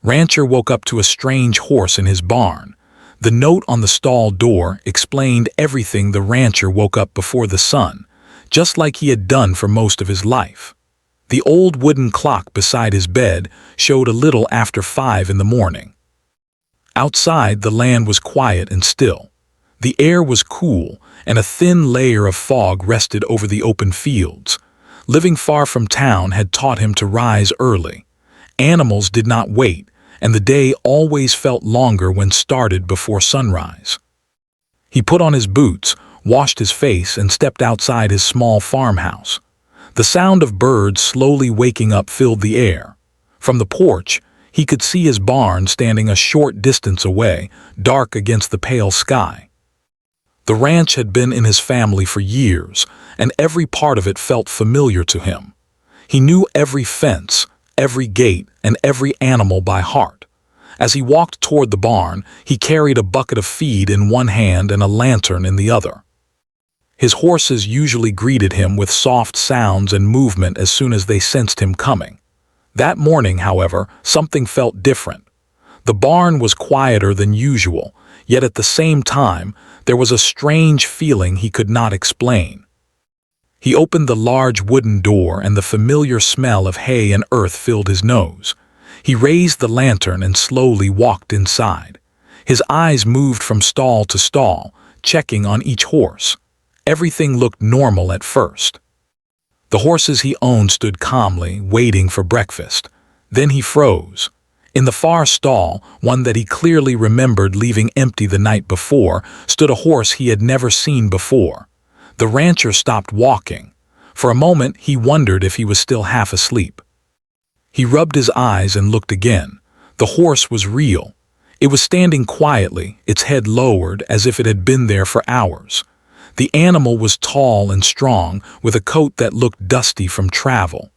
Rancher woke up to a strange horse in his barn. The note on the stall door explained everything. The rancher woke up before the sun, just like he had done for most of his life. The old wooden clock beside his bed showed a little after 5 in the morning. Outside, the land was quiet and still. The air was cool, and a thin layer of fog rested over the open fields. Living far from town had taught him to rise early. Animals did not wait, and the day always felt longer when started before sunrise. He put on his boots, washed his face, and stepped outside his small farmhouse. The sound of birds slowly waking up filled the air. From the porch, he could see his barn standing a short distance away, dark against the pale sky. The ranch had been in his family for years, and every part of it felt familiar to him. He knew every fence, every gate, and every animal by heart. As he walked toward the barn, he carried a bucket of feed in one hand and a lantern in the other. His horses usually greeted him with soft sounds and movement as soon as they sensed him coming. That morning, however, something felt different. The barn was quieter than usual, yet at the same time, there was a strange feeling he could not explain. He opened the large wooden door, and the familiar smell of hay and earth filled his nose. He raised the lantern and slowly walked inside. His eyes moved from stall to stall, checking on each horse. Everything looked normal at first. The horses he owned stood calmly, waiting for breakfast. Then he froze. In the far stall, one that he clearly remembered leaving empty the night before, stood a horse he had never seen before. The rancher stopped walking. For a moment, he wondered if he was still half asleep. He rubbed his eyes and looked again. The horse was real. It was standing quietly, its head lowered, as if it had been there for hours. The animal was tall and strong, with a coat that looked dusty from travel.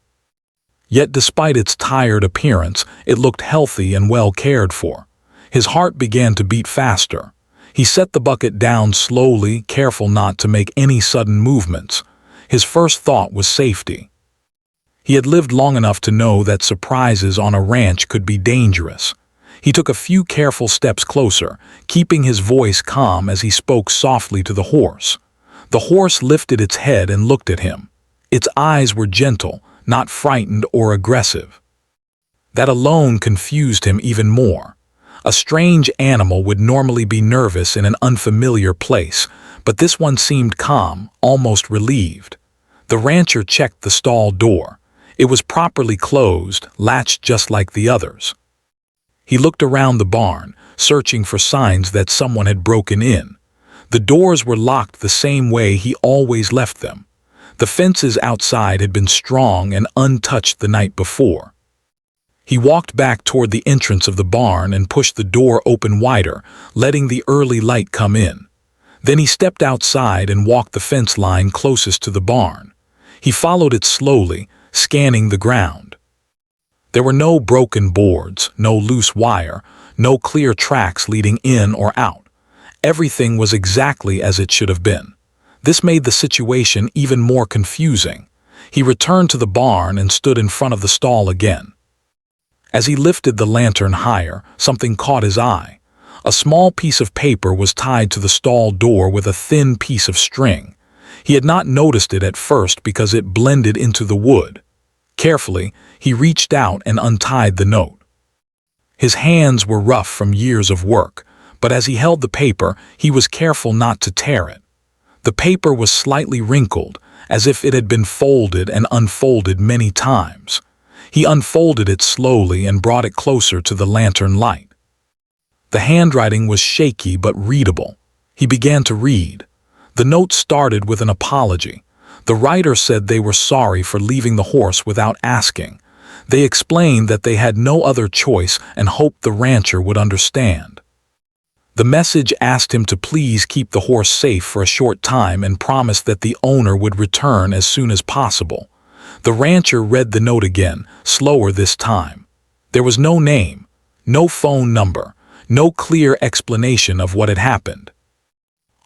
Yet despite its tired appearance, it looked healthy and well cared for. His heart began to beat faster. He set the bucket down slowly, careful not to make any sudden movements. His first thought was safety. He had lived long enough to know that surprises on a ranch could be dangerous. He took a few careful steps closer, keeping his voice calm as he spoke softly to the horse. The horse lifted its head and looked at him. Its eyes were gentle, not frightened or aggressive. That alone confused him even more. A strange animal would normally be nervous in an unfamiliar place, but this one seemed calm, almost relieved. The rancher checked the stall door. It was properly closed, latched just like the others. He looked around the barn, searching for signs that someone had broken in. The doors were locked the same way he always left them. The fences outside had been strong and untouched the night before. He walked back toward the entrance of the barn and pushed the door open wider, letting the early light come in. Then he stepped outside and walked the fence line closest to the barn. He followed it slowly, scanning the ground. There were no broken boards, no loose wire, no clear tracks leading in or out. Everything was exactly as it should have been. This made the situation even more confusing. He returned to the barn and stood in front of the stall again. As he lifted the lantern higher, something caught his eye. A small piece of paper was tied to the stall door with a thin piece of string. He had not noticed it at first because it blended into the wood. Carefully, he reached out and untied the note. His hands were rough from years of work, but as he held the paper, he was careful not to tear it. The paper was slightly wrinkled, as if it had been folded and unfolded many times. He unfolded it slowly and brought it closer to the lantern light. The handwriting was shaky but readable. He began to read. The note started with an apology. The writer said they were sorry for leaving the horse without asking. They explained that they had no other choice and hoped the rancher would understand. The message asked him to please keep the horse safe for a short time and promised that the owner would return as soon as possible. The rancher read the note again, slower this time. There was no name, no phone number, no clear explanation of what had happened.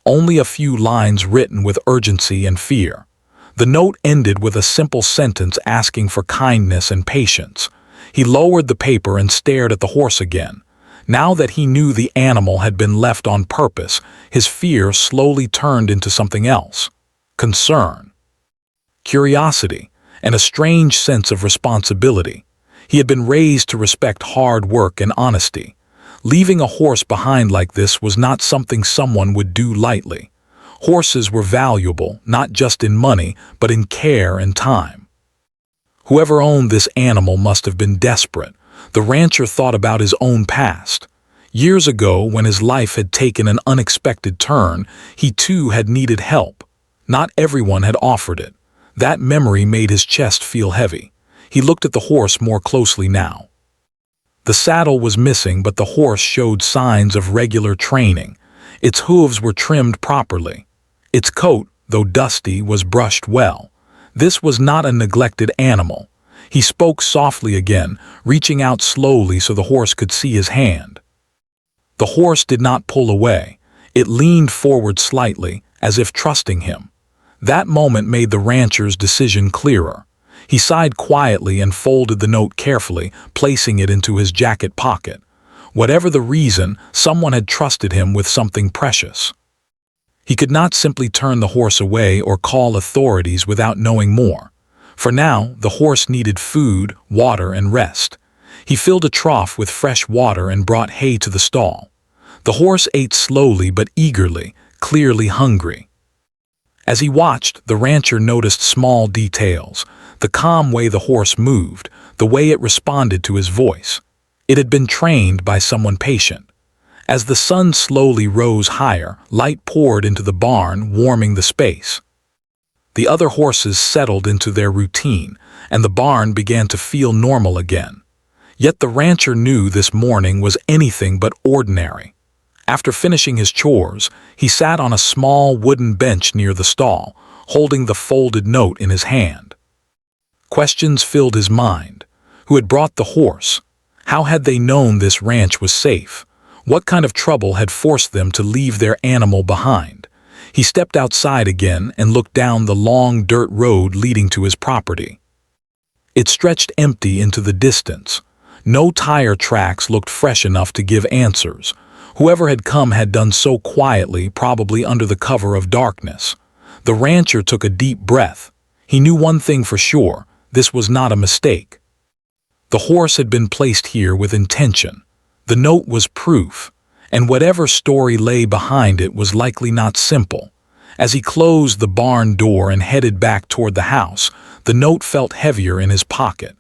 Only a few lines written with urgency and fear. The note ended with a simple sentence asking for kindness and patience. He lowered the paper and stared at the horse again. Now that he knew the animal had been left on purpose, his fear slowly turned into something else: concern, curiosity, and a strange sense of responsibility. He had been raised to respect hard work and honesty. Leaving a horse behind like this was not something someone would do lightly. Horses were valuable, not just in money, but in care and time. Whoever owned this animal must have been desperate. The rancher thought about his own past. Years ago, when his life had taken an unexpected turn, he too had needed help. Not everyone had offered it. That memory made his chest feel heavy. He looked at the horse more closely now. The saddle was missing, but the horse showed signs of regular training. Its hooves were trimmed properly. Its coat, though dusty, was brushed well. This was not a neglected animal. He spoke softly again, reaching out slowly so the horse could see his hand. The horse did not pull away. It leaned forward slightly, as if trusting him. That moment made the rancher's decision clearer. He sighed quietly and folded the note carefully, placing it into his jacket pocket. Whatever the reason, someone had trusted him with something precious. He could not simply turn the horse away or call authorities without knowing more. For now, the horse needed food, water, and rest. He filled a trough with fresh water and brought hay to the stall. The horse ate slowly but eagerly, clearly hungry. As he watched, the rancher noticed small details: the calm way the horse moved, the way it responded to his voice. It had been trained by someone patient. As the sun slowly rose higher, light poured into the barn, warming the space. The other horses settled into their routine, and the barn began to feel normal again. Yet the rancher knew this morning was anything but ordinary. After finishing his chores, he sat on a small wooden bench near the stall, holding the folded note in his hand. Questions filled his mind. Who had brought the horse? How had they known this ranch was safe? What kind of trouble had forced them to leave their animal behind? He stepped outside again and looked down the long dirt road leading to his property. It stretched empty into the distance. No tire tracks looked fresh enough to give answers. Whoever had come had done so quietly, probably under the cover of darkness. The rancher took a deep breath. He knew one thing for sure: this was not a mistake. The horse had been placed here with intention. The note was proof, and whatever story lay behind it was likely not simple. As he closed the barn door and headed back toward the house, the note felt heavier in his pocket.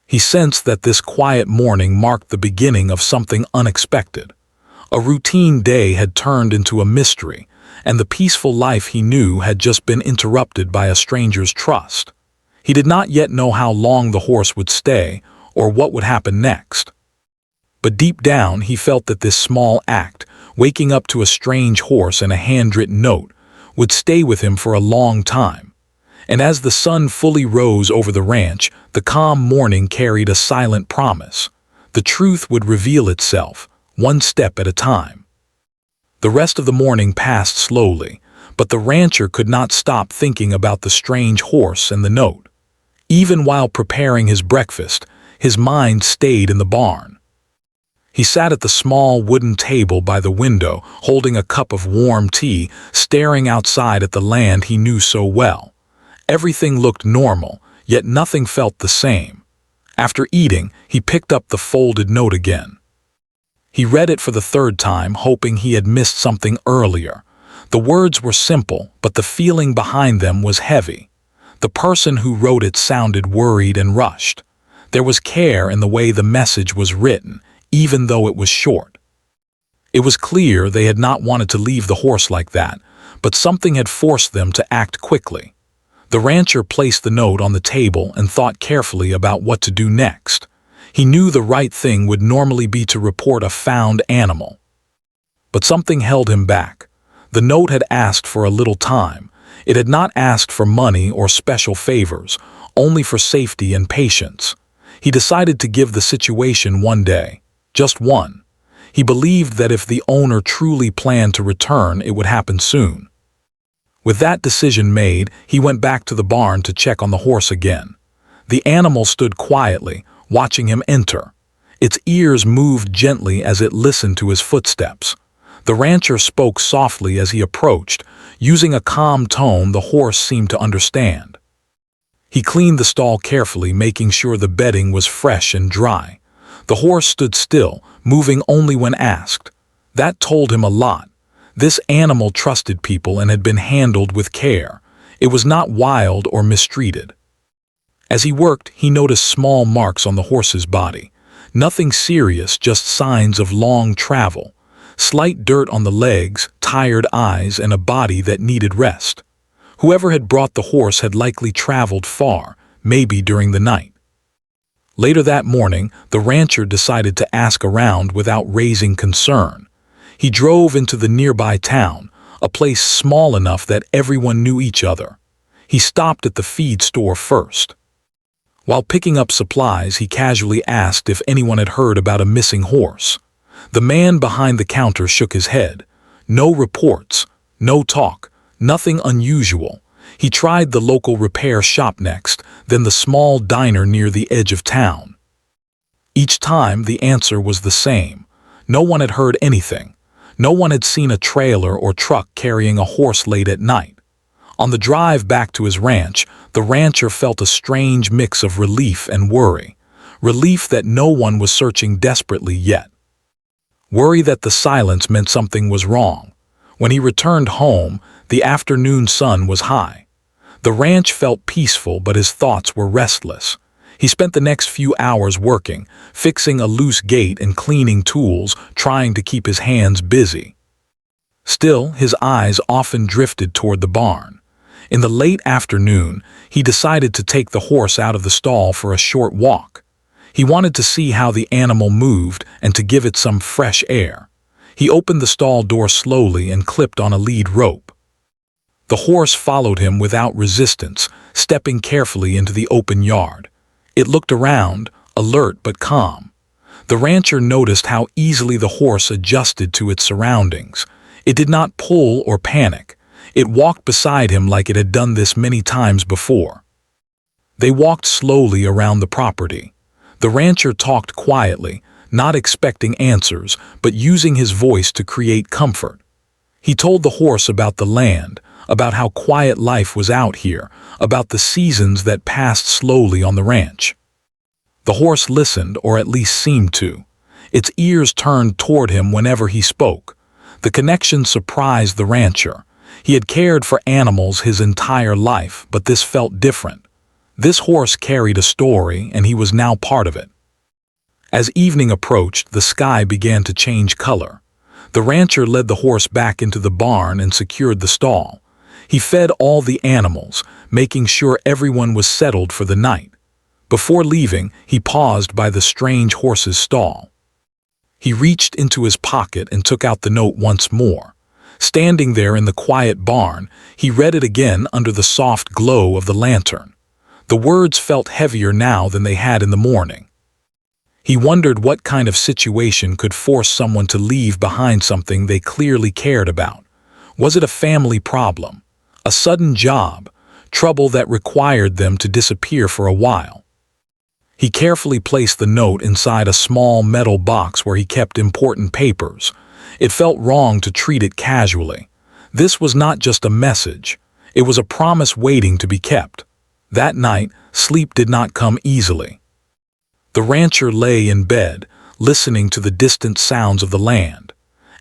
He sensed that this quiet morning marked the beginning of something unexpected. A routine day had turned into a mystery, and the peaceful life he knew had just been interrupted by a stranger's trust. He did not yet know how long the horse would stay or what would happen next. But deep down he felt that this small act, waking up to a strange horse and a handwritten note, would stay with him for a long time. And as the sun fully rose over the ranch, the calm morning carried a silent promise. The truth would reveal itself, one step at a time. The rest of the morning passed slowly, but the rancher could not stop thinking about the strange horse and the note. Even while preparing his breakfast, his mind stayed in the barn. He sat at the small wooden table by the window, holding a cup of warm tea, staring outside at the land he knew so well. Everything looked normal, yet nothing felt the same. After eating, he picked up the folded note again. He read it for the third time, hoping he had missed something earlier. The words were simple, but the feeling behind them was heavy. The person who wrote it sounded worried and rushed. There was care in the way the message was written, even though it was short. It was clear they had not wanted to leave the horse like that, but something had forced them to act quickly. The rancher placed the note on the table and thought carefully about what to do next. He knew the right thing would normally be to report a found animal. But something held him back. The note had asked for a little time. It had not asked for money or special favors, only for safety and patience. He decided to give the situation one day. Just one. He believed that if the owner truly planned to return, it would happen soon. With that decision made, he went back to the barn to check on the horse again. The animal stood quietly, watching him enter. Its ears moved gently as it listened to his footsteps. The rancher spoke softly as he approached. Using a calm tone, the horse seemed to understand. He cleaned the stall carefully, making sure the bedding was fresh and dry. The horse stood still, moving only when asked. That told him a lot. This animal trusted people and had been handled with care. It was not wild or mistreated. As he worked, he noticed small marks on the horse's body. Nothing serious, just signs of long travel. Slight dirt on the legs, tired eyes, and a body that needed rest. Whoever had brought the horse had likely traveled far, maybe during the night. Later that morning, the rancher decided to ask around without raising concern. He drove into the nearby town, a place small enough that everyone knew each other. He stopped at the feed store first. While picking up supplies, he casually asked if anyone had heard about a missing horse. The man behind the counter shook his head. No reports, no talk, nothing unusual. He tried the local repair shop next, then the small diner near the edge of town. Each time, the answer was the same. No one had heard anything. No one had seen a trailer or truck carrying a horse late at night. On the drive back to his ranch, the rancher felt a strange mix of relief and worry. Relief that no one was searching desperately yet. Worry that the silence meant something was wrong. When he returned home, the afternoon sun was high. The ranch felt peaceful, but his thoughts were restless. He spent the next few hours working, fixing a loose gate and cleaning tools, trying to keep his hands busy. Still, his eyes often drifted toward the barn. In the late afternoon, he decided to take the horse out of the stall for a short walk. He wanted to see how the animal moved and to give it some fresh air. He opened the stall door slowly and clipped on a lead rope. The horse followed him without resistance, stepping carefully into the open yard. It looked around, alert but calm. The rancher noticed how easily the horse adjusted to its surroundings. It did not pull or panic. It walked beside him like it had done this many times before. They walked slowly around the property. The rancher talked quietly, not expecting answers, but using his voice to create comfort. He told the horse about the land, about how quiet life was out here, about the seasons that passed slowly on the ranch. The horse listened, or at least seemed to. Its ears turned toward him whenever he spoke. The connection surprised the rancher. He had cared for animals his entire life, but this felt different. This horse carried a story, and he was now part of it. As evening approached, the sky began to change color. The rancher led the horse back into the barn and secured the stall. He fed all the animals, making sure everyone was settled for the night. Before leaving, he paused by the strange horse's stall. He reached into his pocket and took out the note once more. Standing there in the quiet barn, he read it again under the soft glow of the lantern. The words felt heavier now than they had in the morning. He wondered what kind of situation could force someone to leave behind something they clearly cared about. Was it a family problem? A sudden job? Trouble that required them to disappear for a while? He carefully placed the note inside a small metal box where he kept important papers. It felt wrong to treat it casually. This was not just a message. It was a promise waiting to be kept. That night, sleep did not come easily. The rancher lay in bed, listening to the distant sounds of the land.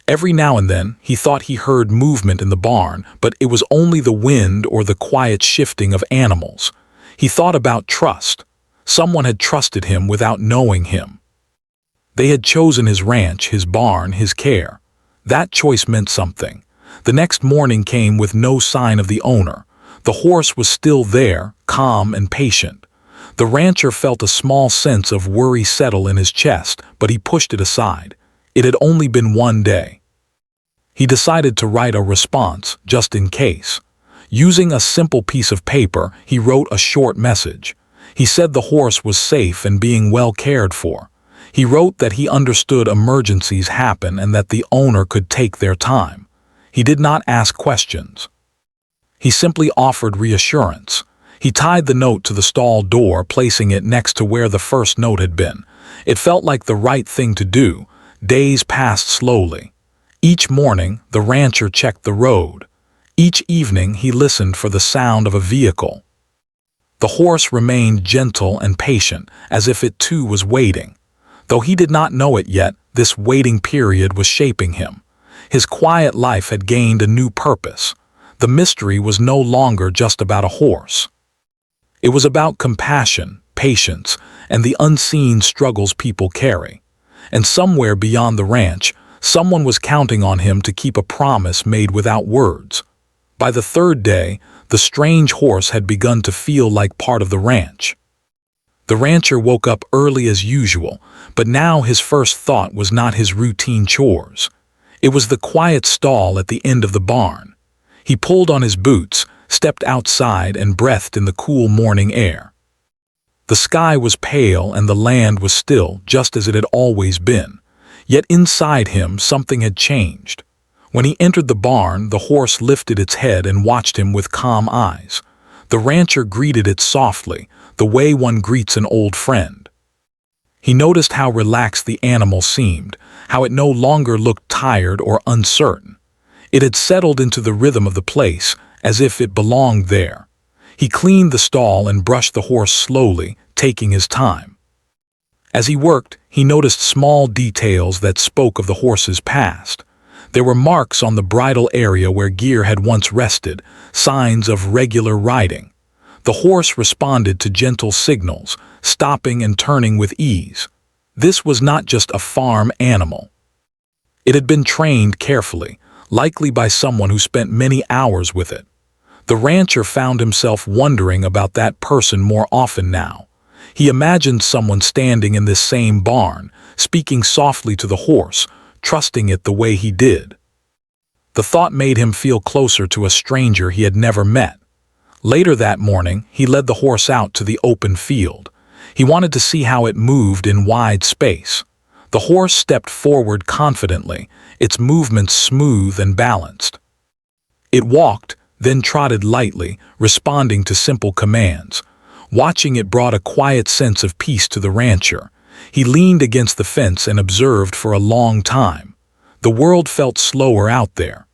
Every now and then, he thought he heard movement in the barn, but it was only the wind or the quiet shifting of animals. He thought about trust. Someone had trusted him without knowing him. They had chosen his ranch, his barn, his care. That choice meant something. The next morning came with no sign of the owner. The horse was still there, calm and patient. The rancher felt a small sense of worry settle in his chest, but he pushed it aside. It had only been one day. He decided to write a response, just in case. Using a simple piece of paper, he wrote a short message. He said the horse was safe and being well cared for. He wrote that he understood emergencies happen and that the owner could take their time. He did not ask questions. He simply offered reassurance. He tied the note to the stall door, placing it next to where the first note had been. It felt like the right thing to do. Days passed slowly. Each morning, the rancher checked the road. Each evening, he listened for the sound of a vehicle. The horse remained gentle and patient, as if it too was waiting. Though he did not know it yet, this waiting period was shaping him. His quiet life had gained a new purpose. The mystery was no longer just about a horse. It was about compassion, patience, and the unseen struggles people carry. And somewhere beyond the ranch, someone was counting on him to keep a promise made without words. By the third day, the strange horse had begun to feel like part of the ranch. The rancher woke up early as usual, but now his first thought was not his routine chores. It was the quiet stall at the end of the barn. He pulled on his boots, stepped outside, and breathed in the cool morning air. The sky was pale and the land was still, just as it had always been. Yet inside him something had changed. When he entered the barn, the horse lifted its head and watched him with calm eyes. The rancher greeted it softly, the way one greets an old friend. He noticed how relaxed the animal seemed, how it no longer looked tired or uncertain. It had settled into the rhythm of the place, as if it belonged there. He cleaned the stall and brushed the horse slowly, taking his time. As he worked, he noticed small details that spoke of the horse's past. There were marks on the bridle area where gear had once rested, signs of regular riding. The horse responded to gentle signals, stopping and turning with ease. This was not just a farm animal. It had been trained carefully, likely by someone who spent many hours with it. The rancher found himself wondering about that person more often now. He imagined someone standing in this same barn, speaking softly to the horse, trusting it the way he did. The thought made him feel closer to a stranger he had never met. Later that morning, he led the horse out to the open field. He wanted to see how it moved in wide space. The horse stepped forward confidently, its movements smooth and balanced. It walked, then trotted lightly, responding to simple commands. Watching it brought a quiet sense of peace to the rancher. He leaned against the fence and observed for a long time. The world felt slower out there.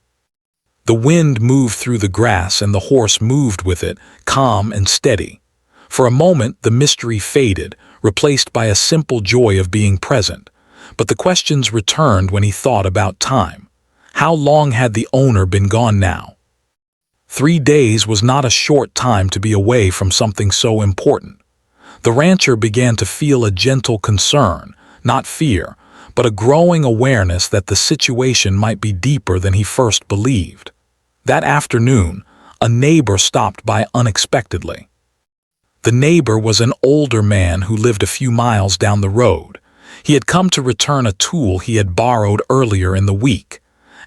The wind moved through the grass and the horse moved with it, calm and steady. For a moment, the mystery faded, replaced by a simple joy of being present. But the questions returned when he thought about time. How long had the owner been gone now? 3 days was not a short time to be away from something so important. The rancher began to feel a gentle concern, not fear, but a growing awareness that the situation might be deeper than he first believed. That afternoon, a neighbor stopped by unexpectedly. The neighbor was an older man who lived a few miles down the road. He had come to return a tool he had borrowed earlier in the week.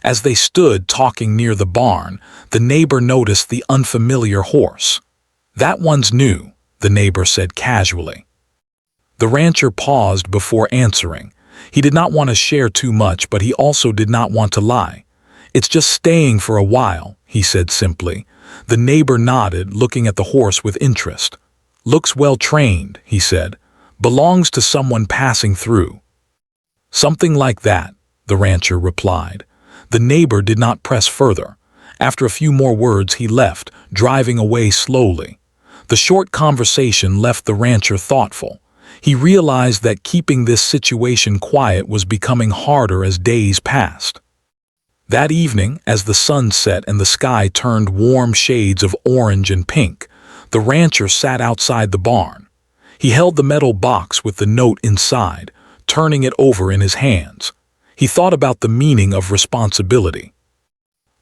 As they stood talking near the barn, the neighbor noticed the unfamiliar horse. "That one's new," the neighbor said casually. The rancher paused before answering. He did not want to share too much, but he also did not want to lie. "It's just staying for a while," he said simply. The neighbor nodded, looking at the horse with interest. "Looks well trained," he said. "Belongs to someone passing through." "Something like that," the rancher replied. The neighbor did not press further. After a few more words, he left, driving away slowly. The short conversation left the rancher thoughtful. He realized that keeping this situation quiet was becoming harder as days passed. That evening, as the sun set and the sky turned warm shades of orange and pink, the rancher sat outside the barn. He held the metal box with the note inside, turning it over in his hands. He thought about the meaning of responsibility.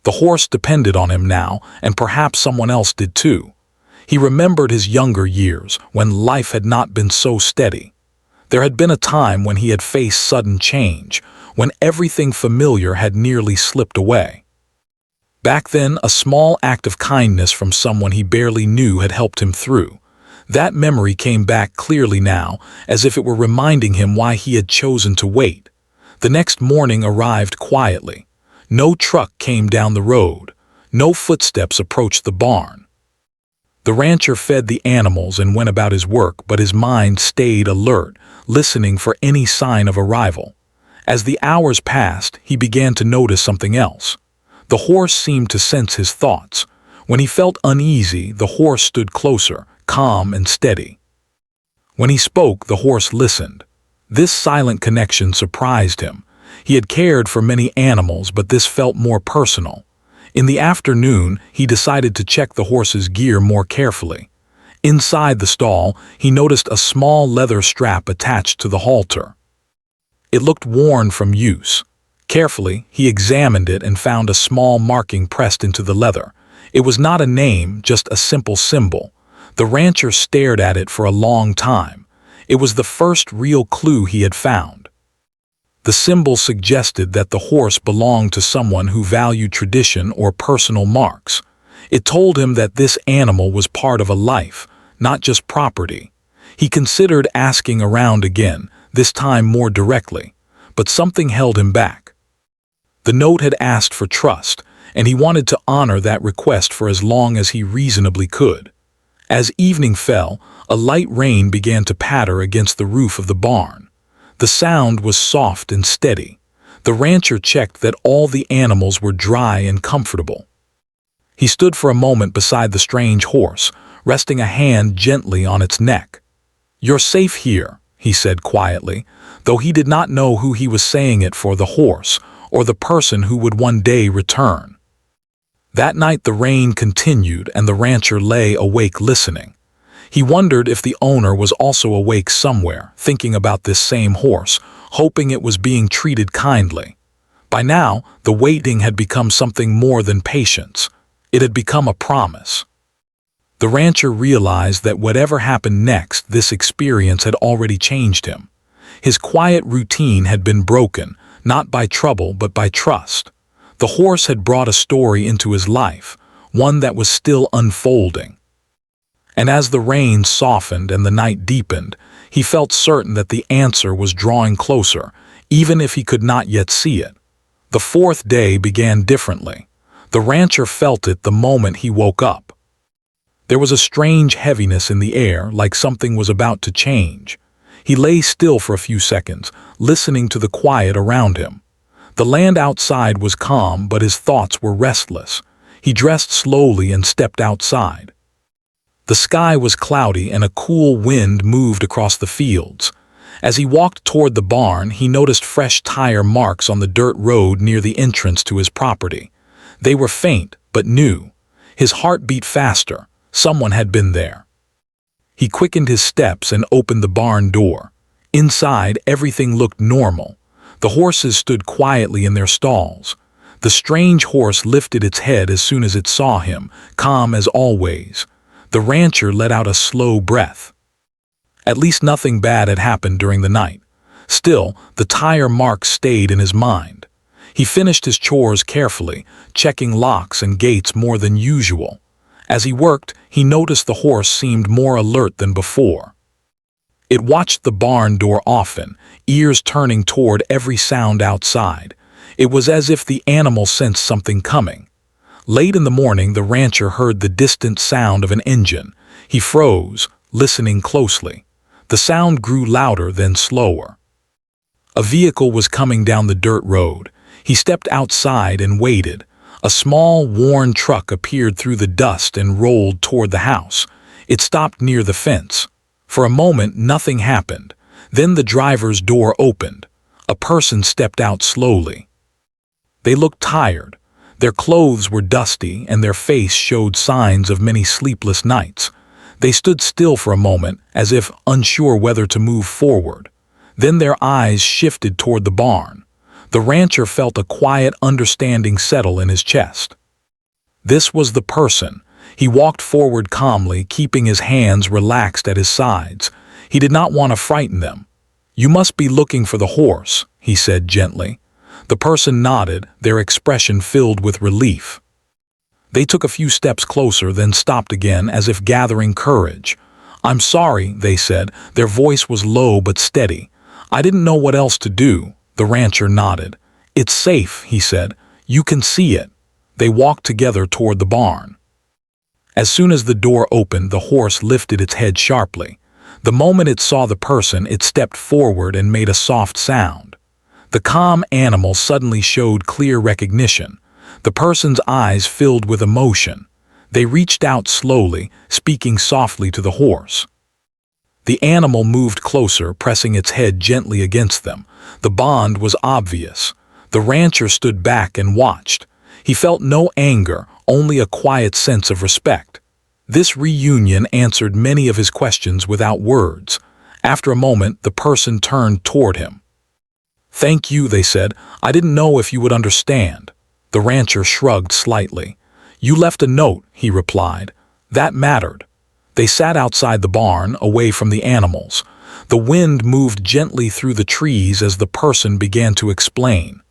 The horse depended on him now, and perhaps someone else did too. He remembered his younger years, when life had not been so steady. There had been a time when he had faced sudden change, when everything familiar had nearly slipped away. Back then, a small act of kindness from someone he barely knew had helped him through. That memory came back clearly now, as if it were reminding him why he had chosen to wait. The next morning arrived quietly. No truck came down the road. No footsteps approached the barn. The rancher fed the animals and went about his work, but his mind stayed alert, listening for any sign of arrival. As the hours passed, he began to notice something else. The horse seemed to sense his thoughts. When he felt uneasy, the horse stood closer, calm and steady. When he spoke, the horse listened. This silent connection surprised him. He had cared for many animals, but this felt more personal. In the afternoon, he decided to check the horse's gear more carefully. Inside the stall, he noticed a small leather strap attached to the halter. It looked worn from use. Carefully, he examined it and found a small marking pressed into the leather. It was not a name, just a simple symbol. The rancher stared at it for a long time. It was the first real clue he had found. The symbol suggested that the horse belonged to someone who valued tradition or personal marks. It told him that this animal was part of a life, not just property. He considered asking around again, this time more directly, but something held him back. The note had asked for trust, and he wanted to honor that request for as long as he reasonably could. As evening fell, a light rain began to patter against the roof of the barn. The sound was soft and steady. The rancher checked that all the animals were dry and comfortable. He stood for a moment beside the strange horse, resting a hand gently on its neck. "You're safe here," he said quietly, though he did not know who he was saying it for, the horse or the person who would one day return. That night the rain continued and the rancher lay awake listening. He wondered if the owner was also awake somewhere, thinking about this same horse, hoping it was being treated kindly. By now, the waiting had become something more than patience. It had become a promise. The rancher realized that whatever happened next, this experience had already changed him. His quiet routine had been broken, not by trouble but by trust. The horse had brought a story into his life, one that was still unfolding. And as the rain softened and the night deepened, he felt certain that the answer was drawing closer, even if he could not yet see it. The fourth day began differently. The rancher felt it the moment he woke up. There was a strange heaviness in the air, like something was about to change. He lay still for a few seconds, listening to the quiet around him. The land outside was calm, but his thoughts were restless. He dressed slowly and stepped outside. The sky was cloudy and a cool wind moved across the fields. As he walked toward the barn, he noticed fresh tire marks on the dirt road near the entrance to his property. They were faint, but new. His heart beat faster. Someone had been there. He quickened his steps and opened the barn door. Inside, everything looked normal. The horses stood quietly in their stalls. The strange horse lifted its head as soon as it saw him, calm as always. The rancher let out a slow breath. At least nothing bad had happened during the night. Still, the tire marks stayed in his mind. He finished his chores carefully, checking locks and gates more than usual. As he worked, he noticed the horse seemed more alert than before. It watched the barn door often, ears turning toward every sound outside. It was as if the animal sensed something coming. Late in the morning, the rancher heard the distant sound of an engine. He froze, listening closely. The sound grew louder, then slower. A vehicle was coming down the dirt road. He stepped outside and waited. A small, worn truck appeared through the dust and rolled toward the house. It stopped near the fence. For a moment, nothing happened. Then the driver's door opened. A person stepped out slowly. They looked tired. Their clothes were dusty and their face showed signs of many sleepless nights. They stood still for a moment, as if unsure whether to move forward. Then their eyes shifted toward the barn. The rancher felt a quiet understanding settle in his chest. This was the person. He walked forward calmly, keeping his hands relaxed at his sides. He did not want to frighten them. "You must be looking for the horse," he said gently. The person nodded, their expression filled with relief. They took a few steps closer, then stopped again, as if gathering courage. "I'm sorry," they said. Their voice was low but steady. "I didn't know what else to do." The rancher nodded. "It's safe," he said. "You can see it." They walked together toward the barn. As soon as the door opened, the horse lifted its head sharply. The moment it saw the person, it stepped forward and made a soft sound. The calm animal suddenly showed clear recognition. The person's eyes filled with emotion. They reached out slowly, speaking softly to the horse. The animal moved closer, pressing its head gently against them. The bond was obvious. The rancher stood back and watched. He felt no anger, only a quiet sense of respect. This reunion answered many of his questions without words. After a moment, the person turned toward him. "Thank you," they said. "I didn't know if you would understand." The rancher shrugged slightly. "You left a note," he replied. "That mattered." They sat outside the barn, away from the animals. The wind moved gently through the trees as the person began to explain.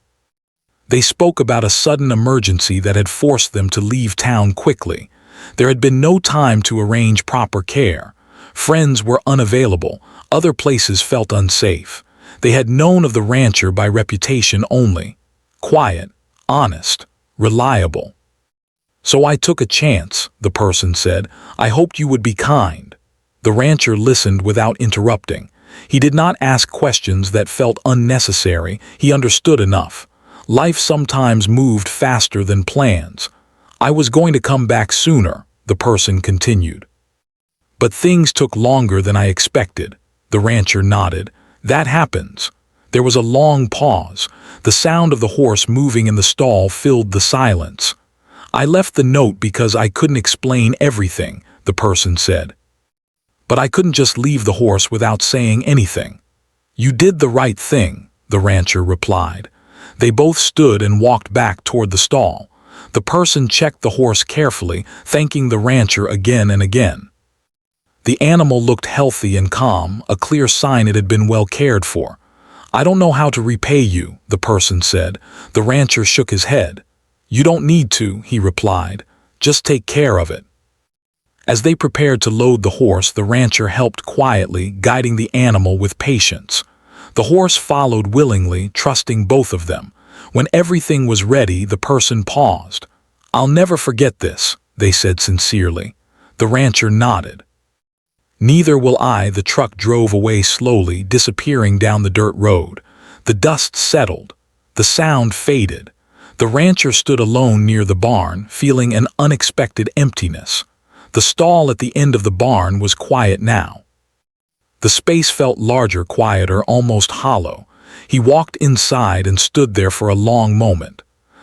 They spoke about a sudden emergency that had forced them to leave town quickly. There had been no time to arrange proper care. Friends were unavailable. Other places felt unsafe. They had known of the rancher by reputation only. Quiet, honest, reliable. "So I took a chance," the person said. "I hoped you would be kind." The rancher listened without interrupting. He did not ask questions that felt unnecessary. He understood enough. Life sometimes moved faster than plans. "I was going to come back sooner," the person continued. "But things took longer than I expected." The rancher nodded. "That happens." There was a long pause. The sound of the horse moving in the stall filled the silence. "I left the note because I couldn't explain everything," the person said. "But I couldn't just leave the horse without saying anything." "You did the right thing," the rancher replied. They both stood and walked back toward the stall. The person checked the horse carefully, thanking the rancher again and again. The animal looked healthy and calm, a clear sign it had been well cared for. "I don't know how to repay you," the person said. The rancher shook his head. "You don't need to," he replied. "Just take care of it." As they prepared to load the horse, the rancher helped quietly, guiding the animal with patience. The horse followed willingly, trusting both of them. When everything was ready, the person paused. "I'll never forget this," they said sincerely. The rancher nodded. "Neither will I." The truck drove away slowly, disappearing down the dirt road. The dust settled. The sound faded. The rancher stood alone near the barn, feeling an unexpected emptiness. The stall at the end of the barn was quiet now. The space felt larger, quieter, almost hollow. He walked inside and stood there for a long moment.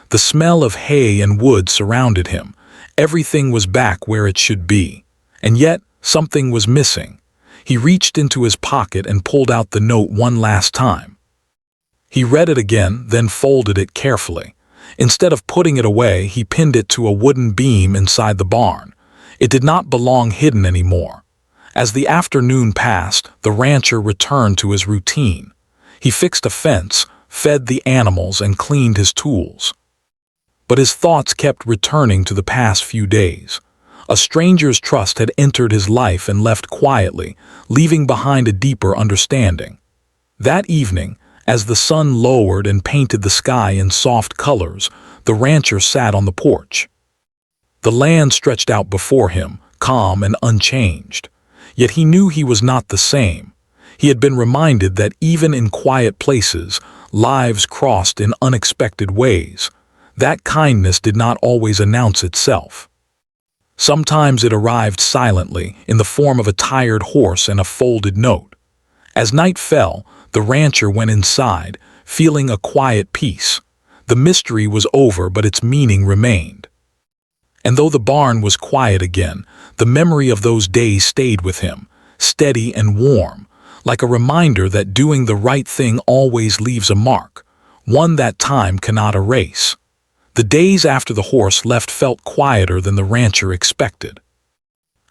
The smell of hay and wood surrounded him. Everything was back where it should be. And yet, something was missing. He reached into his pocket and pulled out the note one last time. He read it again, then folded it carefully. Instead of putting it away, he pinned it to a wooden beam inside the barn. It did not belong hidden anymore. As the afternoon passed, the rancher returned to his routine. He fixed a fence, fed the animals, and cleaned his tools. But his thoughts kept returning to the past few days. A stranger's trust had entered his life and left quietly, leaving behind a deeper understanding. That evening, as the sun lowered and painted the sky in soft colors, the rancher sat on the porch. The land stretched out before him, calm and unchanged. Yet he knew he was not the same. He had been reminded that even in quiet places, lives crossed in unexpected ways. That kindness did not always announce itself. Sometimes it arrived silently, in the form of a tired horse and a folded note. As night fell, the rancher went inside, feeling a quiet peace. The mystery was over, but its meaning remained. And though the barn was quiet again, the memory of those days stayed with him, steady and warm, like a reminder that doing the right thing always leaves a mark, one that time cannot erase. The days after the horse left felt quieter than the rancher expected.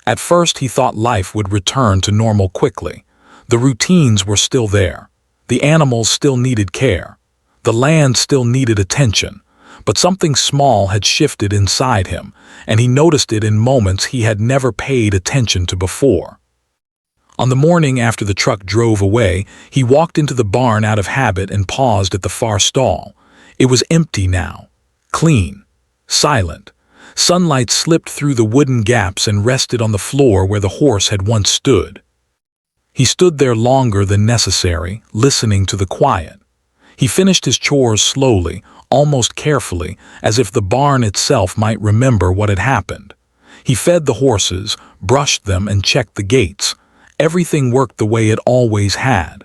At first he thought life would return to normal quickly. The routines were still there. The animals still needed care. The land still needed attention. But something small had shifted inside him, and he noticed it in moments he had never paid attention to before. On the morning after the truck drove away, he walked into the barn out of habit and paused at the far stall. It was empty now, clean, silent. Sunlight slipped through the wooden gaps and rested on the floor where the horse had once stood. He stood there longer than necessary, listening to the quiet. He finished his chores slowly, almost carefully, as if the barn itself might remember what had happened. He fed the horses, brushed them, and checked the gates. Everything worked the way it always had.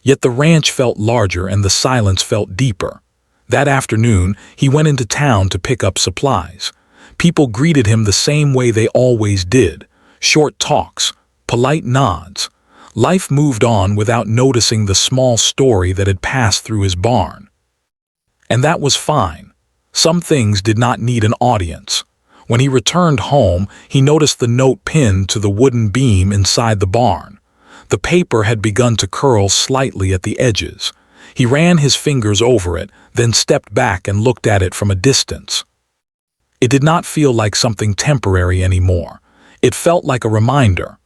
Yet the ranch felt larger and the silence felt deeper. That afternoon, he went into town to pick up supplies. People greeted him the same way they always did. Short talks, polite nods. Life moved on without noticing the small story that had passed through his barn. And that was fine. Some things did not need an audience. When he returned home, he noticed the note pinned to the wooden beam inside the barn. The paper had begun to curl slightly at the edges. He ran his fingers over it, then stepped back and looked at it from a distance. It did not feel like something temporary anymore. It felt like a reminder.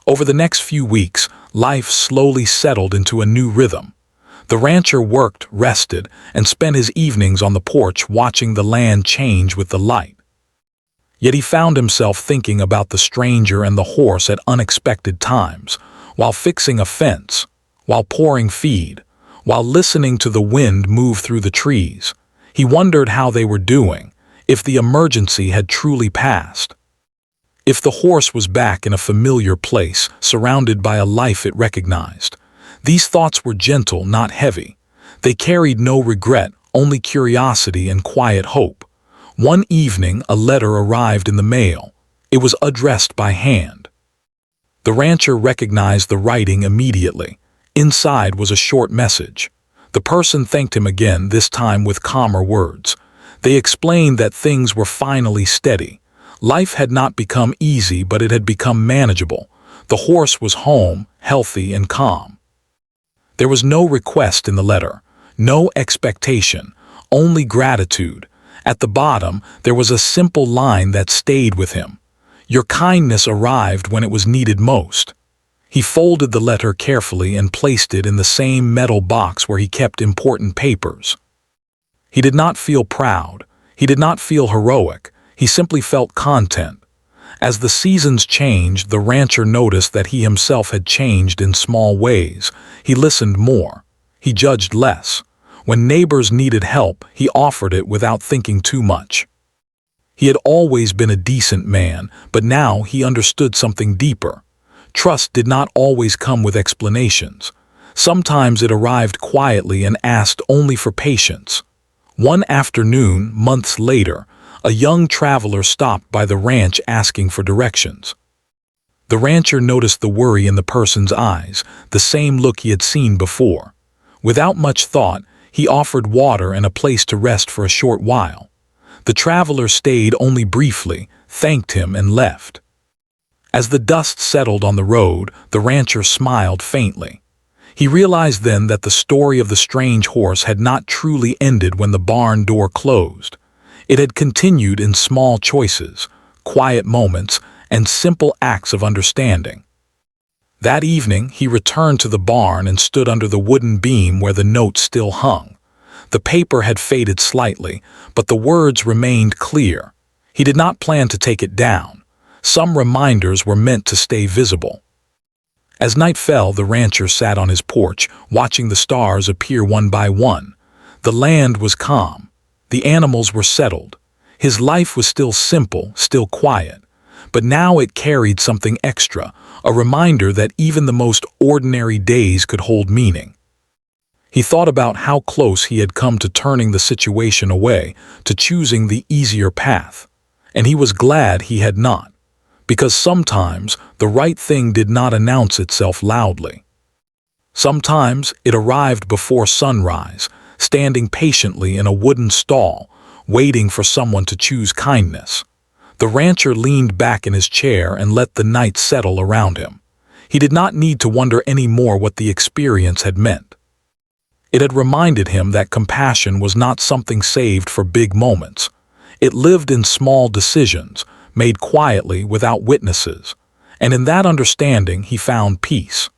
Over the next few weeks, life slowly settled into a new rhythm. The rancher worked, rested, and spent his evenings on the porch watching the land change with the light. Yet he found himself thinking about the stranger and the horse at unexpected times, while fixing a fence, while pouring feed, while listening to the wind move through the trees. He wondered how they were doing, if the emergency had truly passed. If the horse was back in a familiar place, surrounded by a life it recognized. These thoughts were gentle, not heavy. They carried no regret, only curiosity and quiet hope. One evening, a letter arrived in the mail. It was addressed by hand. The rancher recognized the writing immediately. Inside was a short message. The person thanked him again, this time with calmer words. They explained that things were finally steady. Life had not become easy, but it had become manageable. The horse was home, healthy and calm. There was no request in the letter, no expectation, only gratitude. At the bottom, there was a simple line that stayed with him. Your kindness arrived when it was needed most. He folded the letter carefully and placed it in the same metal box where he kept important papers. He did not feel proud. He did not feel heroic. He simply felt content. As the seasons changed, the rancher noticed that he himself had changed in small ways. He listened more. He judged less. When neighbors needed help, he offered it without thinking too much. He had always been a decent man, but now he understood something deeper. Trust did not always come with explanations. Sometimes it arrived quietly and asked only for patience. One afternoon, months later, a young traveler stopped by the ranch asking for directions. The rancher noticed the worry in the person's eyes, the same look he had seen before. Without much thought, he offered water and a place to rest for a short while. The traveler stayed only briefly, thanked him, and left. As the dust settled on the road, the rancher smiled faintly. He realized then that the story of the strange horse had not truly ended when the barn door closed. It had continued in small choices, quiet moments, and simple acts of understanding. That evening, he returned to the barn and stood under the wooden beam where the note still hung. The paper had faded slightly, but the words remained clear. He did not plan to take it down. Some reminders were meant to stay visible. As night fell, the rancher sat on his porch, watching the stars appear one by one. The land was calm. The animals were settled. His life was still simple, still quiet. But now it carried something extra, a reminder that even the most ordinary days could hold meaning. He thought about how close he had come to turning the situation away, to choosing the easier path. And he was glad he had not, because sometimes the right thing did not announce itself loudly. Sometimes it arrived before sunrise, standing patiently in a wooden stall, waiting for someone to choose kindness. The rancher leaned back in his chair and let the night settle around him. He did not need to wonder any more what the experience had meant. It had reminded him that compassion was not something saved for big moments. It lived in small decisions, made quietly without witnesses. And in that understanding he found peace.